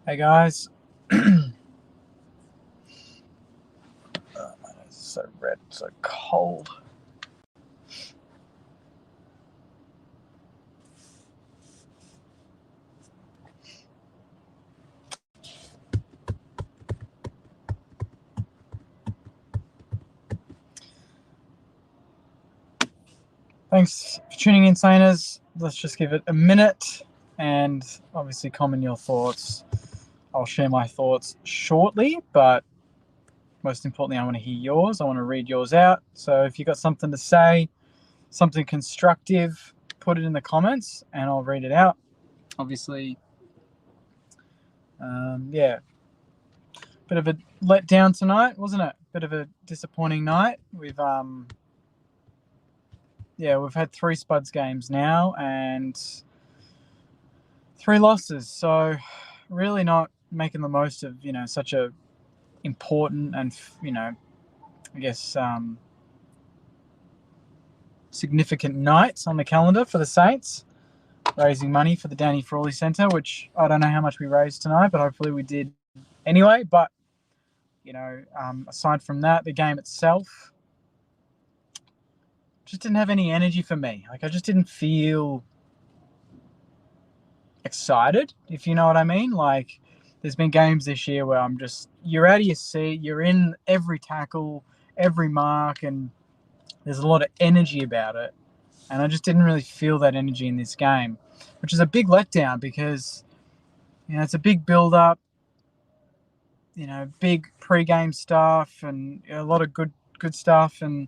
Hey guys. It's so red, so cold. Thanks for tuning in, Saners. Let's just give it a minute and obviously comment your thoughts. I'll share my thoughts shortly, but most importantly, I want to hear yours. I want to read yours out. So if you've got something to say, something constructive, put it in the comments and I'll read it out. Obviously, bit of a letdown tonight, wasn't it? Bit of a disappointing night. We've had 3 Spuds games now and 3 losses. So really not making the most of, such a important and, I guess, significant night on the calendar for the Saints. Raising money for the Danny Frawley Centre, which I don't know how much we raised tonight, but hopefully we did anyway. But, aside from that, the game itself just didn't have any energy for me. Like, I just didn't feel excited, if you know what I mean. Like, there's been games this year where you're out of your seat, you're in every tackle, every mark, and there's a lot of energy about it. And I just didn't really feel that energy in this game, which is a big letdown because, it's a big build-up, big pre-game stuff and a lot of good stuff. And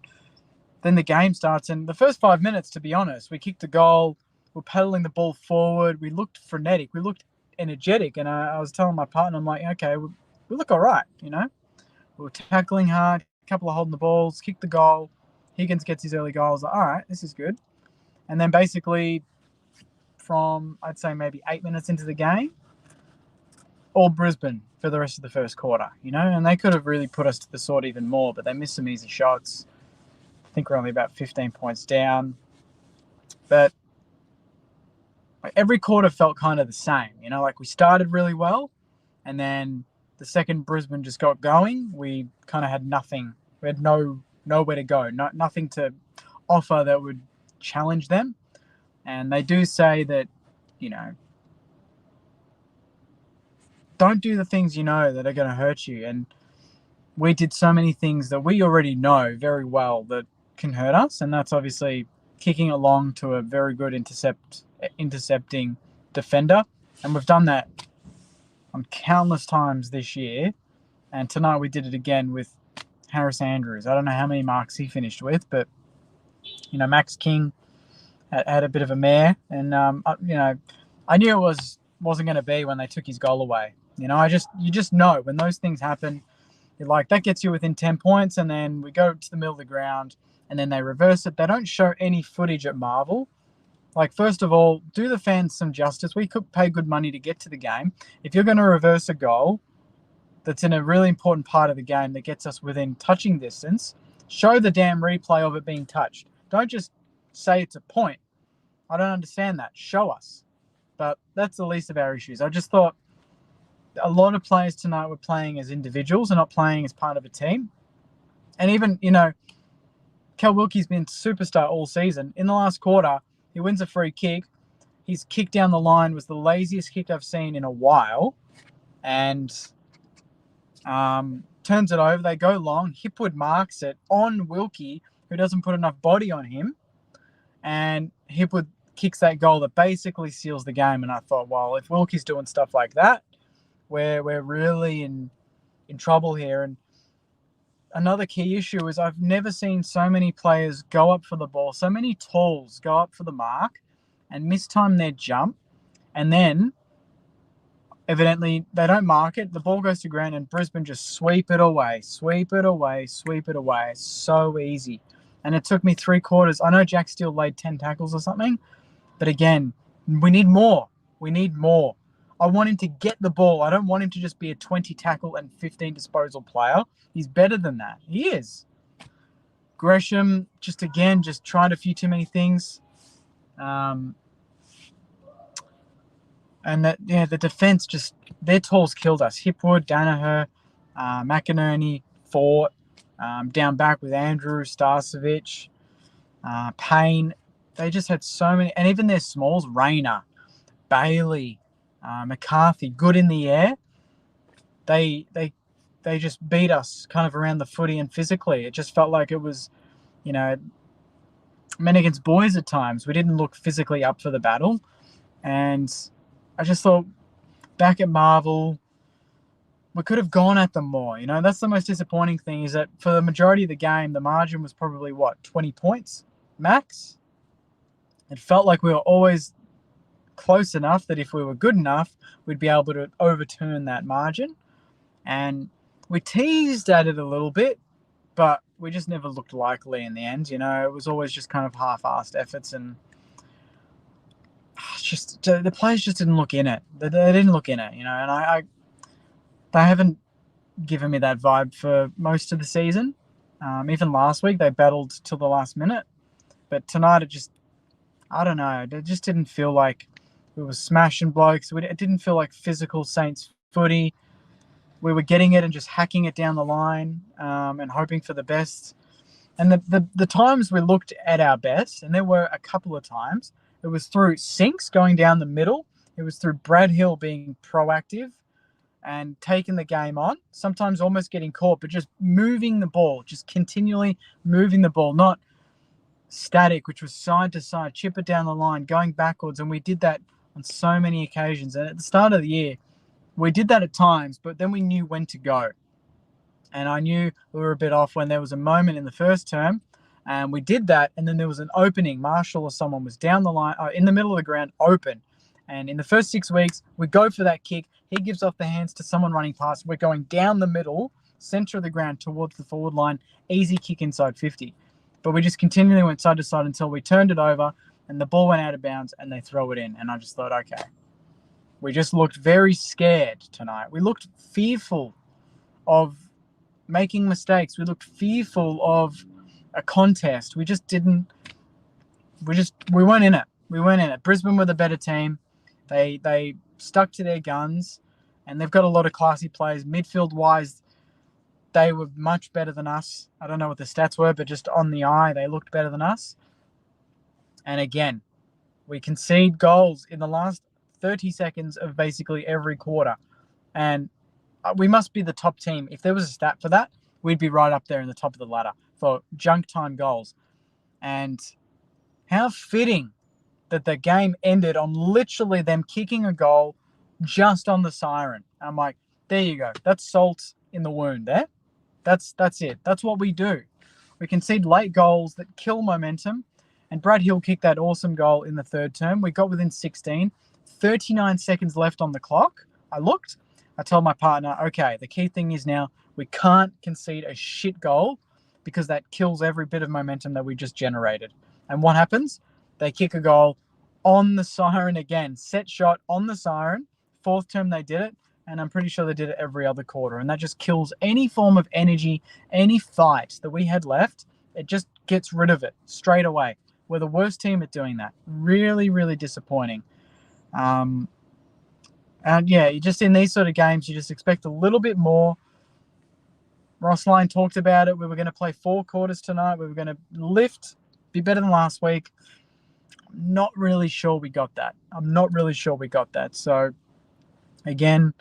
then the game starts, and the first 5 minutes, to be honest, we kicked a goal, we're pedaling the ball forward, we looked frenetic, we looked energetic, and I was telling my partner, I'm like, okay, we look all right, we were tackling hard, a couple of holding the balls, kicked the goal, Higgins gets his early goal, I was like, all right, this is good. And then basically from, I'd say maybe 8 minutes into the game, all Brisbane for the rest of the first quarter, and they could have really put us to the sword even more, but they missed some easy shots. I think we're only about 15 points down. But every quarter felt kind of the same, like we started really well, and then the second Brisbane just got going, we kind of had nothing. We had nowhere to go, nothing to offer that would challenge them. And they do say that, don't do the things that are going to hurt you. And we did so many things that we already know very well that can hurt us, and that's obviously kicking along to a very good intercepting defender. And we've done that on countless times this year. And tonight we did it again with Harris Andrews. I don't know how many marks he finished with, but, Max King had a bit of a mare. And, I knew it wasn't going to be when they took his goal away. You just know when those things happen, you're like, that gets you within 10 points. And then we go to the middle of the ground and then they reverse it. They don't show any footage at Marvel. Like, first of all, do the fans some justice. We could pay good money to get to the game. If you're going to reverse a goal that's in a really important part of the game that gets us within touching distance, show the damn replay of it being touched. Don't just say it's a point. I don't understand that. Show us. But that's the least of our issues. I just thought a lot of players tonight were playing as individuals and not playing as part of a team. And even, Cal Wilkie's been superstar all season. In the last quarter, he wins a free kick. His kick down the line was the laziest kick I've seen in a while. And turns it over. They go long. Hipwood marks it on Wilkie, who doesn't put enough body on him. And Hipwood kicks that goal that basically seals the game. And I thought, well, if Wilkie's doing stuff like that, we're really in trouble here. And another key issue is I've never seen so many players go up for the ball, so many talls go up for the mark and mistime their jump. And then, evidently, they don't mark it. The ball goes to ground and Brisbane just sweep it away. So easy. And it took me 3 quarters. I know Jack Steele laid 10 tackles or something. But again, we need more. I want him to get the ball. I don't want him to just be a 20 tackle and 15 disposal player. He's better than that. He is. Gresham, just tried a few too many things. And the defense just, their tools killed us. Hipwood, Danaher, McInerney, Fort, down back with Andrew, Starcevic, Payne. They just had so many, and even their smalls, Rayner, Bailey, McCarthy, good in the air. They just beat us kind of around the footy and physically. It just felt like it was, men against boys at times. We didn't look physically up for the battle. And I just thought back at Marvel, we could have gone at them more. That's the most disappointing thing, is that for the majority of the game, the margin was probably, 20 points max? It felt like we were always close enough that if we were good enough, we'd be able to overturn that margin. And we teased at it a little bit, but we just never looked likely in the end. It was always just kind of half-assed efforts, and just the players just didn't look in it. They didn't look in it, and they haven't given me that vibe for most of the season. Even last week, they battled till the last minute. But tonight, I don't know. It just didn't feel like we were smashing blokes. It didn't feel like physical Saints footy. We were getting it and just hacking it down the line, and hoping for the best. And the times we looked at our best, and there were a couple of times, it was through Sinks going down the middle. It was through Brad Hill being proactive and taking the game on, sometimes almost getting caught, but just moving the ball, just continually moving the ball, not static, which was side to side, chip it down the line, going backwards. And we did that on so many occasions. And at the start of the year, we did that at times, but then we knew when to go. And I knew we were a bit off when there was a moment in the first term, and we did that, and then there was an opening. Marshall or someone was down the line, in the middle of the ground, open. And in the first 6 weeks, we go for that kick. He gives off the hands to someone running past. We're going down the middle, center of the ground towards the forward line, easy kick inside 50. But we just continually went side to side until we turned it over and the ball went out of bounds and they throw it in. And I just thought, okay, we just looked very scared tonight. We looked fearful of making mistakes. We looked fearful of a contest. We weren't in it. We weren't in it. Brisbane were the better team. They stuck to their guns, and they've got a lot of classy players. Midfield-wise, they were much better than us. I don't know what the stats were, but just on the eye, they looked better than us. And again, we concede goals in the last 30 seconds of basically every quarter. And we must be the top team. If there was a stat for that, we'd be right up there in the top of the ladder for junk time goals. And how fitting that the game ended on literally them kicking a goal just on the siren. And I'm like, there you go. That's salt in the wound there. That's it. That's what we do. We concede late goals that kill momentum. And Brad Hill kicked that awesome goal in the third term. We got within 16. 39 seconds left on the clock. I looked. I told my partner, okay, the key thing is now we can't concede a shit goal because that kills every bit of momentum that we just generated. And what happens? They kick a goal on the siren again. Set shot on the siren. Fourth term they did it, and I'm pretty sure they did it every other quarter. And that just kills any form of energy, any fight that we had left. It just gets rid of it straight away. We're the worst team at doing that. Really, really disappointing. And yeah, you just in these sort of games, you just expect a little bit more. Ross Lyon talked about it. We were going to play 4 quarters tonight. We were going to lift, be better than last week. I'm not really sure we got that. So, again,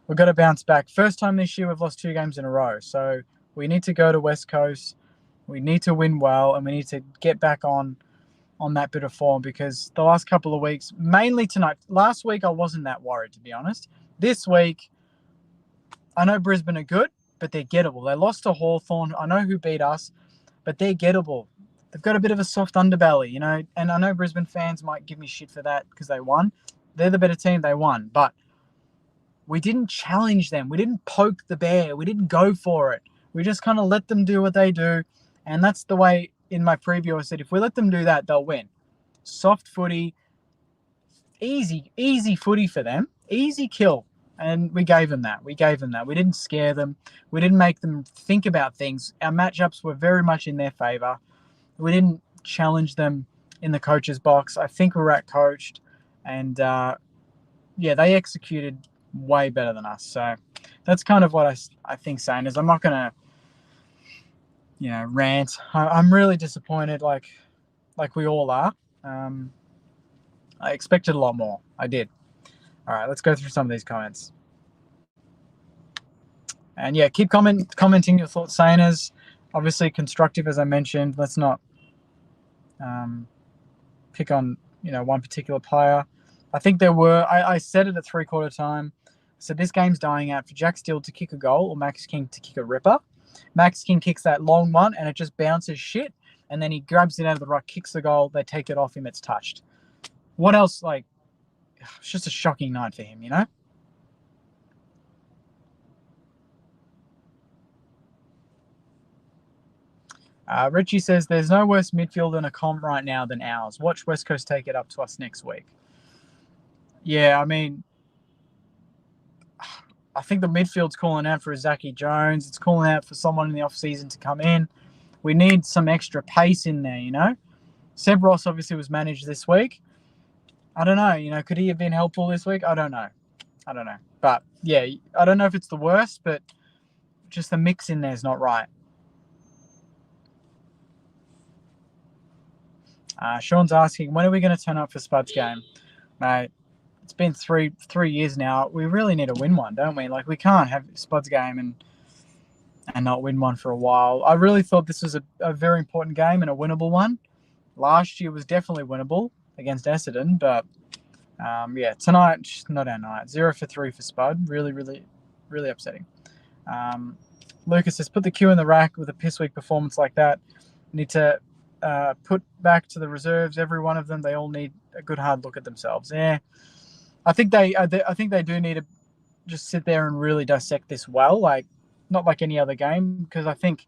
we've got to bounce back. First time this year, we've lost 2 games in a row. So, we need to go to West Coast. We need to win well, and we need to get back on that bit of form, because the last couple of weeks, mainly tonight, last week I wasn't that worried, to be honest. This week, I know Brisbane are good, but they're gettable. They lost to Hawthorn. I know who beat us, but they're gettable. They've got a bit of a soft underbelly, and I know Brisbane fans might give me shit for that because they won. They're the better team. They won, but we didn't challenge them. We didn't poke the bear. We didn't go for it. We just kind of let them do what they do, and that's the way. In my preview, I said, if we let them do that, they'll win. Soft footy, easy footy for them, easy kill. And we gave them that. We didn't scare them. We didn't make them think about things. Our matchups were very much in their favour. We didn't challenge them in the coach's box. I think we were out-coached. And yeah, they executed way better than us. So that's kind of what I think, saying is I'm not going to, rant. I'm really disappointed, like we all are. I expected a lot more. I did. All right, let's go through some of these comments. And yeah, keep commenting your thoughts, Saners. Obviously constructive, as I mentioned. Let's not pick on one particular player. I think there were. I said it at 3/4 time. So this game's dying out for Jack Steele to kick a goal or Max King to kick a ripper. Max King kicks that long one and it just bounces shit. And then he grabs it out of the ruck, kicks the goal. They take it off him. It's touched. What else? Like, it's just a shocking night for him, Richie says, there's no worse midfield in a comp right now than ours. Watch West Coast take it up to us next week. Yeah, I mean, I think the midfield's calling out for Zachy Jones. It's calling out for someone in the off-season to come in. We need some extra pace in there, Seb Ross obviously was managed this week. I don't know, could he have been helpful this week? I don't know. But, yeah, I don't know if it's the worst, but just the mix in there is not right. Sean's asking, when are we going to turn up for Spud's game? Mate, it's been three years now. We really need to win one, don't we? Like, we can't have Spud's game and not win one for a while. I really thought this was a very important game and a winnable one. Last year was definitely winnable against Essendon, but tonight, just not our night. 0 for 3 for Spud. Really, really, really upsetting. Lucas says, put the Q in the rack with a piss weak performance like that. Need to put back to the reserves, every one of them. They all need a good hard look at themselves. Yeah, I think they do need to just sit there and really dissect this well, like not like any other game, because I think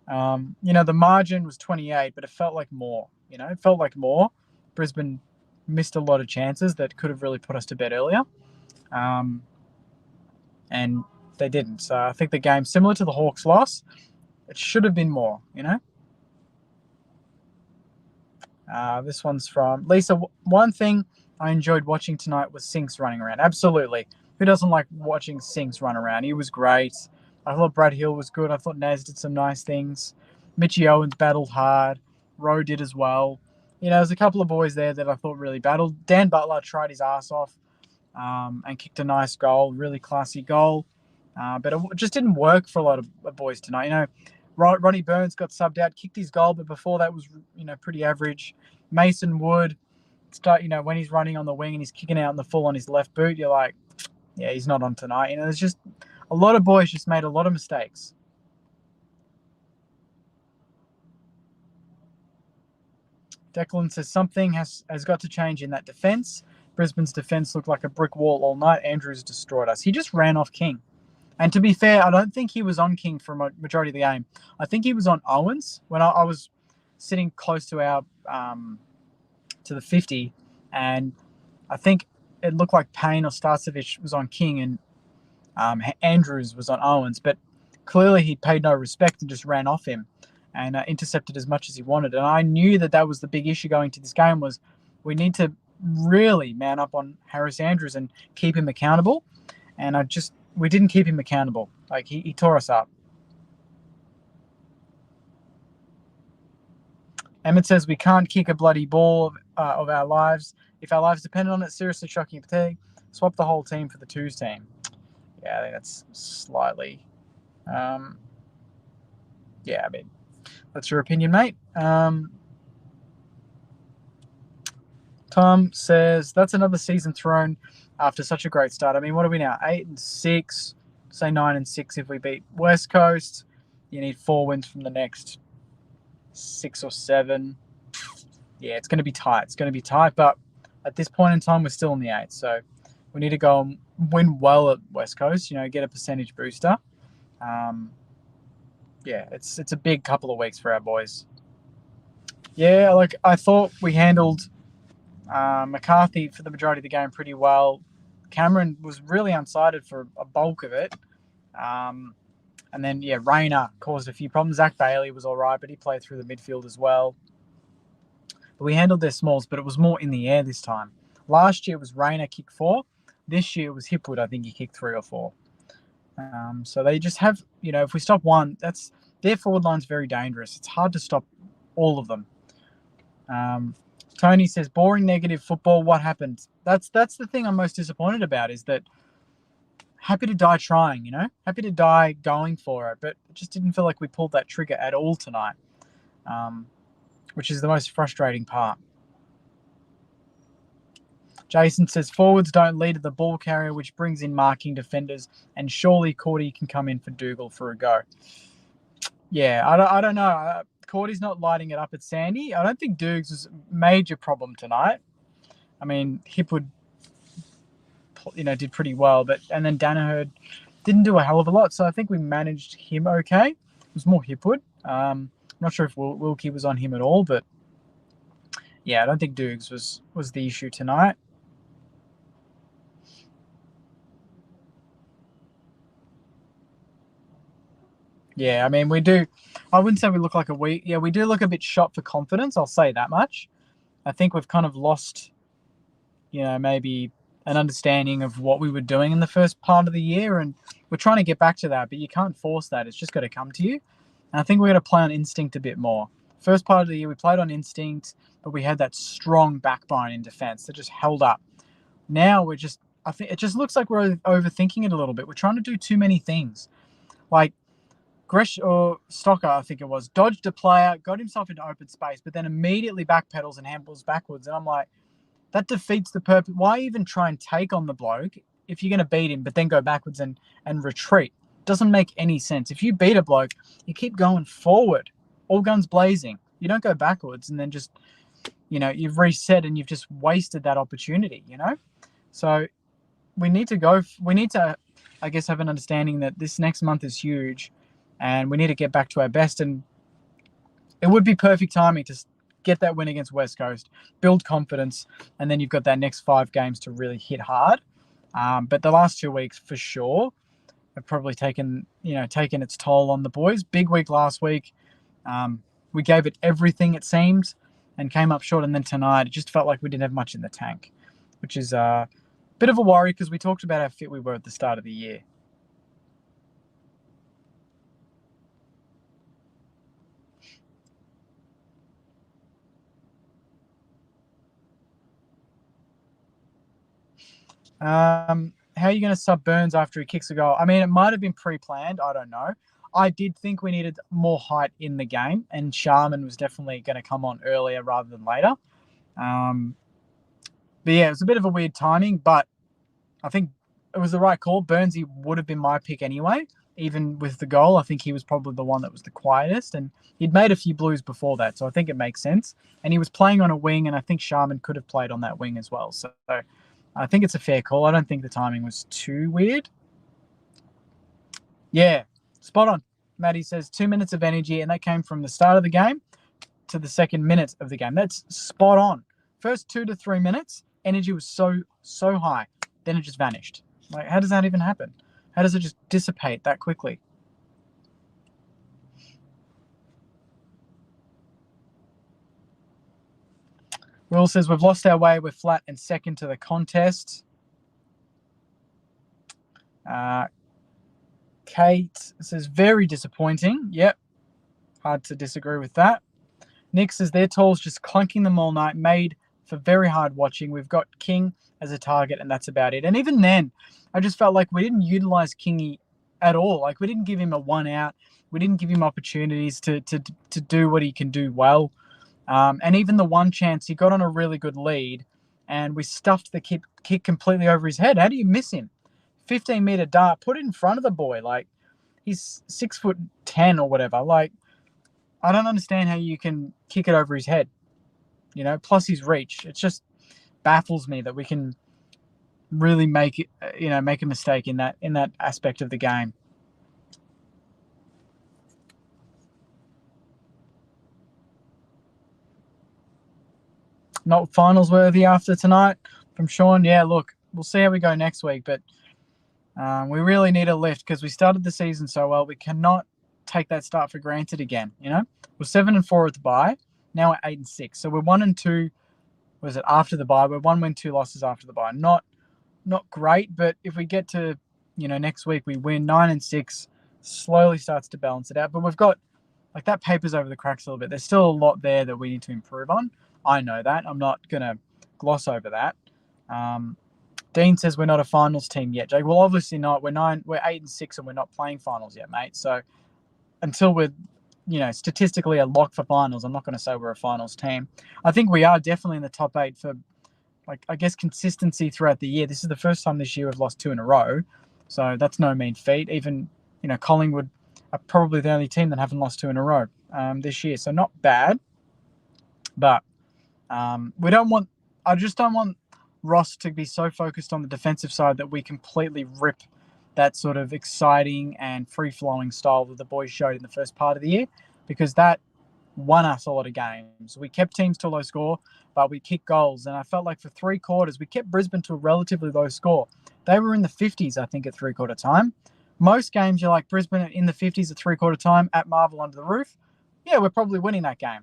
the margin was 28, but it felt like more. It felt like more. Brisbane missed a lot of chances that could have really put us to bed earlier, and they didn't. So I think the game, similar to the Hawks loss, it should have been more. This one's from Lisa. One thing I enjoyed watching tonight was Sinks running around. Absolutely. Who doesn't like watching Sinks run around? He was great. I thought Brad Hill was good. I thought Naz did some nice things. Mitchie Owens battled hard. Rowe did as well. There's a couple of boys there that I thought really battled. Dan Butler tried his ass off and kicked a nice goal, really classy goal. But it just didn't work for a lot of boys tonight. Ronnie Burns got subbed out, kicked his goal, but before that was, pretty average. Mason Wood, when he's running on the wing and he's kicking out in the full on his left boot, you're like, yeah, he's not on tonight. There's just a lot of boys just made a lot of mistakes. Declan says something has got to change in that defence. Brisbane's defence looked like a brick wall all night. Andrews destroyed us. He just ran off King. And to be fair, I don't think he was on King for a majority of the game. I think he was on Owens when I was sitting close to our to the 50, and I think it looked like Payne or Starcevic was on King and Andrews was on Owens. But clearly he paid no respect and just ran off him and intercepted as much as he wanted. And I knew that was the big issue going to this game, was we need to really man up on Harris Andrews and keep him accountable. And we didn't keep him accountable. Like, he tore us up. Emmett says we can't kick a bloody ball of our lives. If our lives depend on it, seriously shocking and fatigue. Swap the whole team for the twos team. Yeah, I think that's slightly... that's your opinion, mate. Tom says, that's another season thrown after such a great start. I mean, what are we now? 8-6, say 9-6 if we beat West Coast. You need 4 wins from the next 6 or 7. Yeah, it's going to be tight. But at this point in time, we're still in the 8. So we need to go and win well at West Coast, get a percentage booster. It's a big couple of weeks for our boys. Yeah, I thought we handled McCarthy for the majority of the game pretty well. Cameron was really unsighted for a bulk of it. And then, Rayner caused a few problems. Zach Bailey was all right, but he played through the midfield as well. But we handled their smalls, but it was more in the air this time. Last year it was Rayner kicked 4. This year it was Hipwood. I think he kicked 3 or 4. So they just have, if we stop one, their forward line's very dangerous. It's hard to stop all of them. Tony says, boring negative football. What happened? That's the thing I'm most disappointed about, is that happy to die trying, happy to die going for it, but it just didn't feel like we pulled that trigger at all tonight, which is the most frustrating part. Jason says, forwards don't lead at the ball carrier, which brings in marking defenders, and surely Cordy can come in for Dougal for a go. Yeah, I don't know. Cordy's not lighting it up at Sandy. I don't think Dukes was a major problem tonight. I mean, Hipwood, did pretty well, and then Danaher didn't do a hell of a lot, so I think we managed him okay. It was more Hipwood. Not sure if Wilkie was on him at all, but yeah, I don't think Dukes was the issue tonight. Yeah, I mean, we do. I wouldn't say we look like we do look a bit shot for confidence. I'll say that much. I think we've kind of lost, maybe an understanding of what we were doing in the first part of the year, and we're trying to get back to that, but you can't force that. It's just got to come to you. And I think we're going to play on instinct a bit more. First part of the year, we played on instinct, but we had that strong backbone in defense that just held up. Now I think it just looks like we're overthinking it a little bit. We're trying to do too many things. Like, Gresh or Stocker, I think it was, dodged a player, got himself into open space, but then immediately backpedals and handballs backwards. And I'm like, that defeats the purpose. Why even try and take on the bloke if you're going to beat him, but then go backwards and retreat? Doesn't make any sense. If you beat a bloke, you keep going forward, all guns blazing. You don't go backwards and then just, you've reset and you've just wasted that opportunity, So we need to, I guess, have an understanding that this next month is huge. And we need to get back to our best. And it would be perfect timing to get that win against West Coast, build confidence, and then you've got that next 5 games to really hit hard. But the last 2 weeks, for sure, have probably taken its toll on the boys. Big week last week. We gave it everything, it seemed, and came up short. And then tonight, it just felt like we didn't have much in the tank, which is a bit of a worry because we talked about how fit we were at the start of the year. How are you going to sub Burns after he kicks a goal? I mean, it might have been pre-planned. I don't know. I did think we needed more height in the game, and Sharman was definitely going to come on earlier rather than later. But yeah, it was a bit of a weird timing, but I think it was the right call. Burnsy would have been my pick anyway, even with the goal. I think he was probably the one that was the quietest, and he'd made a few blues before that, so I think it makes sense. And he was playing on a wing, and I think Sharman could have played on that wing as well. So I think it's a fair call. I don't think the timing was too weird. Yeah, spot on. Maddie says 2 minutes of energy, and that came from the start of the game to the second minute of the game. That's spot on. First 2 to 3 minutes, energy was so high. Then it just vanished. Like, how does that even happen? How does it just dissipate that quickly? Will says, we've lost our way. We're flat and second to the contest. Kate says, very disappointing. Yep. Hard to disagree with that. Nick says, their tall's just clunking them all night, made for very hard watching. We've got King as a target, and that's about it. And even then, I just felt like we didn't utilize Kingy at all. Like, we didn't give him a 1 out. We didn't give him opportunities to do what he can do well. And even the one chance, he got on a really good lead, and we stuffed the kick completely over his head. How do you miss him? 15-meter dart, put it in front of the boy. Like, he's 6'10" or whatever. Like, I don't understand how you can kick it over his head. Plus his reach. It just baffles me that we can really make a mistake in that aspect of the game. Not finals worthy after tonight from Sean. Yeah, look, we'll see how we go next week, but we really need a lift because we started the season so well. We cannot take that start for granted again. We're 7-4 at the bye. Now we're 8-6, so we're 1-2 was it after the bye? We're 1 win, 2 losses after the bye. Not great, but if we get to, next week we win 9-6, slowly starts to balance it out. But we've got like that papers over the cracks a little bit. There's still a lot there that we need to improve on. I know that. I'm not gonna gloss over that. Dean says we're not a finals team yet, Jake. Well, obviously not. We're 8-6, and we're not playing finals yet, mate. So until we're, statistically a lock for finals, I'm not going to say we're a finals team. I think we are definitely in the top 8 for, like, I guess, consistency throughout the year. This is the first time this year we've lost 2 in a row, so that's no mean feat. Even, Collingwood are probably the only team that haven't lost 2 in a row this year, so not bad. But I just don't want Ross to be so focused on the defensive side that we completely rip that sort of exciting and free-flowing style that the boys showed in the first part of the year, because that won us a lot of games. We kept teams to a low score, but we kicked goals, and I felt like for 3 quarters we kept Brisbane to a relatively low score. They were in the 50s, I think, at 3-quarter time. Most games you're like, Brisbane in the 50s at 3-quarter time at Marvel under the roof. Yeah, we're probably winning that game.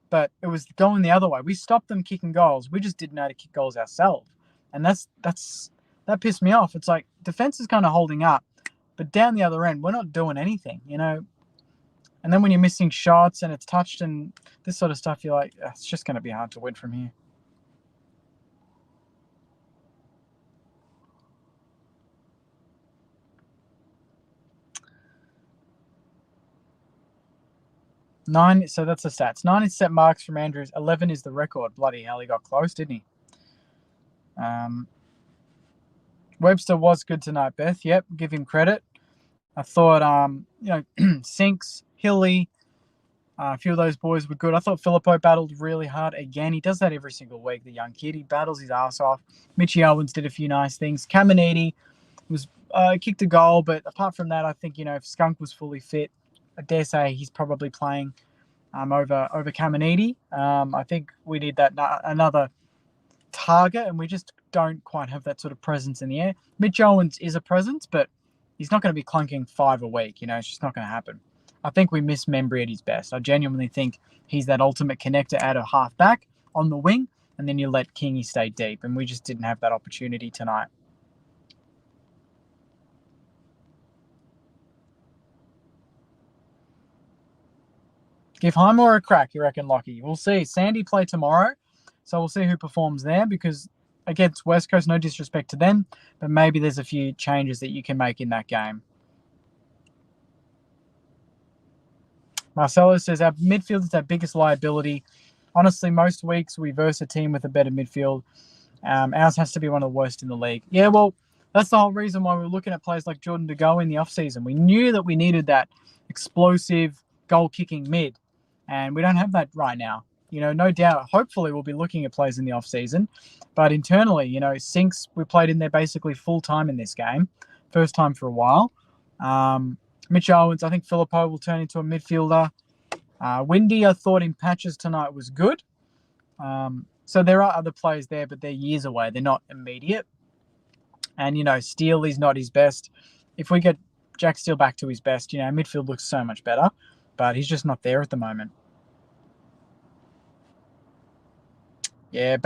But it was going the other way. We stopped them kicking goals. We just didn't know how to kick goals ourselves. And that pissed me off. It's like defense is kind of holding up, but down the other end, we're not doing anything, And then when you're missing shots and it's touched and this sort of stuff, you're like, it's just going to be hard to win from here. So that's the stats. 9 is set marks from Andrews. 11 is the record. Bloody hell, he got close, didn't he? Webster was good tonight, Beth. Yep, give him credit. I thought, Sinks, Hilly, a few of those boys were good. I thought Phillippo battled really hard again. He does that every single week, the young kid. He battles his ass off. Mitchie Owens did a few nice things. Caminiti was kicked a goal, but apart from that, I think, if Skunk was fully fit, I dare say he's probably playing over Caminiti. I think we need that another target, and we just don't quite have that sort of presence in the air. Mitch Owens is a presence, but he's not going to be clunking 5 a week. It's just not going to happen. I think we miss Membry at his best. I genuinely think he's that ultimate connector out of half back on the wing, and then you let Kingy stay deep, and we just didn't have that opportunity tonight. Give Highmore a crack, you reckon, Lockie? We'll see. Sandy play tomorrow, so we'll see who performs there, because against West Coast, no disrespect to them, but maybe there's a few changes that you can make in that game. Marcelo says, our midfield is our biggest liability. Honestly, most weeks we verse a team with a better midfield. Ours has to be one of the worst in the league. Yeah, well, that's the whole reason why we were looking at players like Jordan De Go in the offseason. We knew that we needed that explosive goal-kicking mid, and we don't have that right now. No doubt, hopefully we'll be looking at players in the off-season. But internally, Sinks, we played in there basically full-time in this game. First time for a while. Mitch Owens, I think Phillippo will turn into a midfielder. Windy, I thought in patches tonight was good. So there are other players there, but they're years away. They're not immediate. And, Steele is not his best. If we get Jack Steele back to his best, midfield looks so much better. But he's just not there at the moment. Yeah,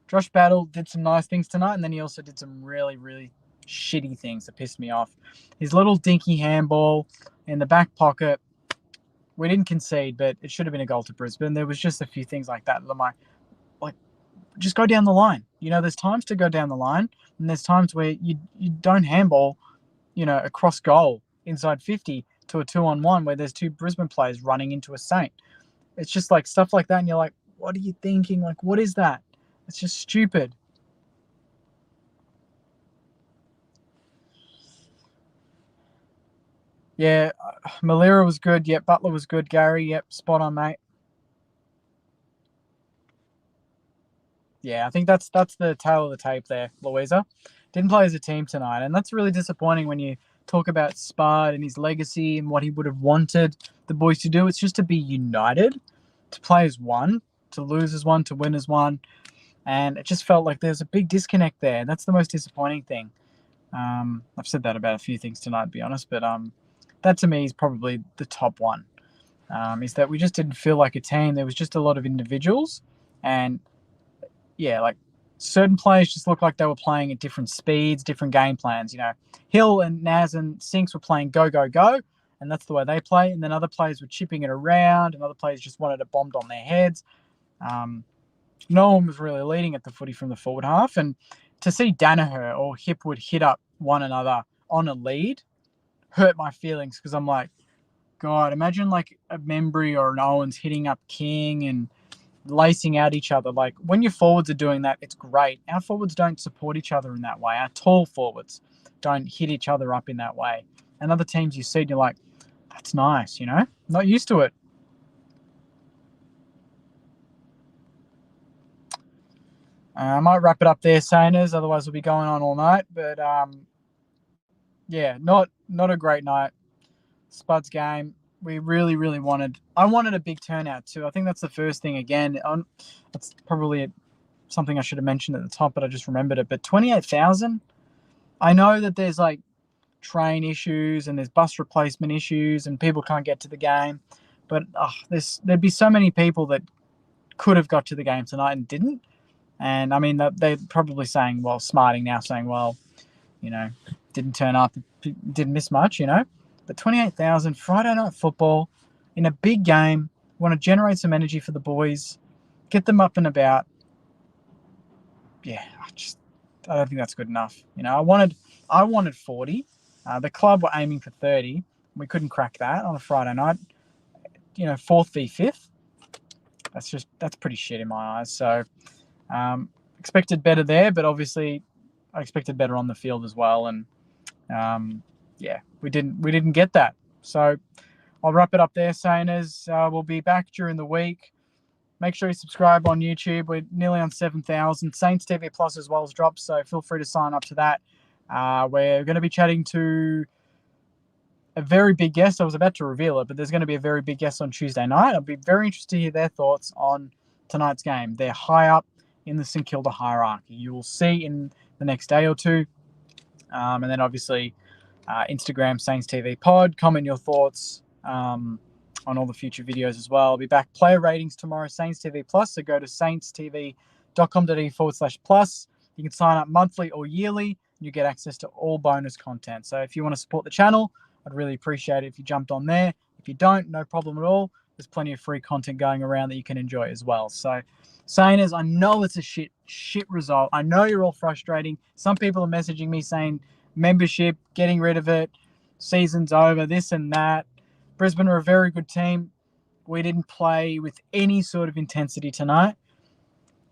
Josh Battle did some nice things tonight, and then he also did some really, really shitty things that pissed me off. His little dinky handball in the back pocket, we didn't concede, but it should have been a goal to Brisbane. There was just a few things like that. Like, just go down the line. There's times to go down the line, and there's times where you don't handball, across goal inside 50 to a 2-on-1 where there's 2 Brisbane players running into a Saint. It's just like stuff like that, and you're like, what are you thinking? Like, what is that? It's just stupid. Yeah, Malira was good. Yep, Butler was good. Gary, yep, spot on, mate. Yeah, I think that's the tail of the tape there, Louisa. Didn't play as a team tonight, and that's really disappointing when you talk about Spard and his legacy and what he would have wanted the boys to do. It's just to be united, to play as one, to lose as one, to win as one. And it just felt like there's a big disconnect there. That's the most disappointing thing. I've said that about a few things tonight, to be honest, but that to me is probably the top one, is that we just didn't feel like a team. There was just a lot of individuals, and yeah, like certain players just looked like they were playing at different speeds, different game plans. Hill and Naz and Sinks were playing go, go, go, and that's the way they play. And then other players were chipping it around, and other players just wanted it bombed on their heads. No one was really leading at the footy from the forward half. And to see Danaher or Hipwood hit up one another on a lead hurt my feelings, because I'm like, God, imagine like a Membry or an Owens hitting up King and lacing out each other. Like, when your forwards are doing that, it's great. Our forwards don't support each other in that way. Our tall forwards don't hit each other up in that way. And other teams you see, and you're like, that's nice, Not used to it. I might wrap it up there, Saners. Otherwise, we'll be going on all night. But yeah, not a great night. Spuds game. We really, really I wanted a big turnout too. I think that's the first thing. Again, that's probably something I should have mentioned at the top, but I just remembered it. But 28,000. I know that there's like train issues and there's bus replacement issues and people can't get to the game, but there'd be so many people that could have got to the game tonight and didn't. And I mean, they're probably saying, well, smarting now, saying, well, didn't turn up, didn't miss much, But 28,000 Friday night football in a big game. Want to generate some energy for the boys, get them up and about. Yeah, I don't think that's good enough. I wanted 40. The club were aiming for 30. We couldn't crack that on a Friday night. Fourth v fifth. That's pretty shit in my eyes. So expected better there, but obviously I expected better on the field as well. And yeah, we didn't get that. So I'll wrap it up there, Saners. We'll be back during the week. Make sure you subscribe on YouTube. We're nearly on 7,000. Saints TV Plus as well has dropped, so feel free to sign up to that. We're going to be chatting to a very big guest. I was about to reveal it, but there's going to be a very big guest on Tuesday night. I'll be very interested to hear their thoughts on tonight's game. They're high up in the St Kilda hierarchy. You will see in the next day or two. And then obviously Instagram, Saints TV Pod. Comment your thoughts on all the future videos as well. I'll be back. Player ratings tomorrow, Saints TV Plus. So go to saintstv.com.au/plus. You can sign up monthly or yearly. You get access to all bonus content. So if you want to support the channel, I'd really appreciate it if you jumped on there. If you don't, no problem at all. There's plenty of free content going around that you can enjoy as well. So, Saners, I know it's a shit result. I know you're all frustrating. Some people are messaging me saying membership, getting rid of it, season's over, this and that. Brisbane are a very good team. We didn't play with any sort of intensity tonight.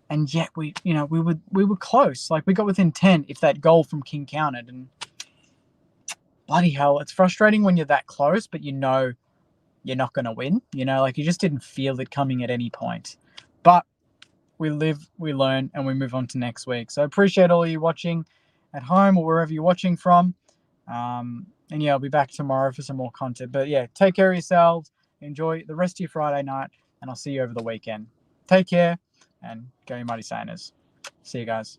And yet we were close. Like, we got within 10 if that goal from King counted. And bloody hell, it's frustrating when you're that close, but you're not going to win. Like, you just didn't feel it coming at any point. But we live, we learn, and we move on to next week. So I appreciate all of you watching at home or wherever you're watching from. And yeah, I'll be back tomorrow for some more content. But yeah, take care of yourselves. Enjoy the rest of your Friday night, and I'll see you over the weekend. Take care, and go you mighty Saners. See you guys.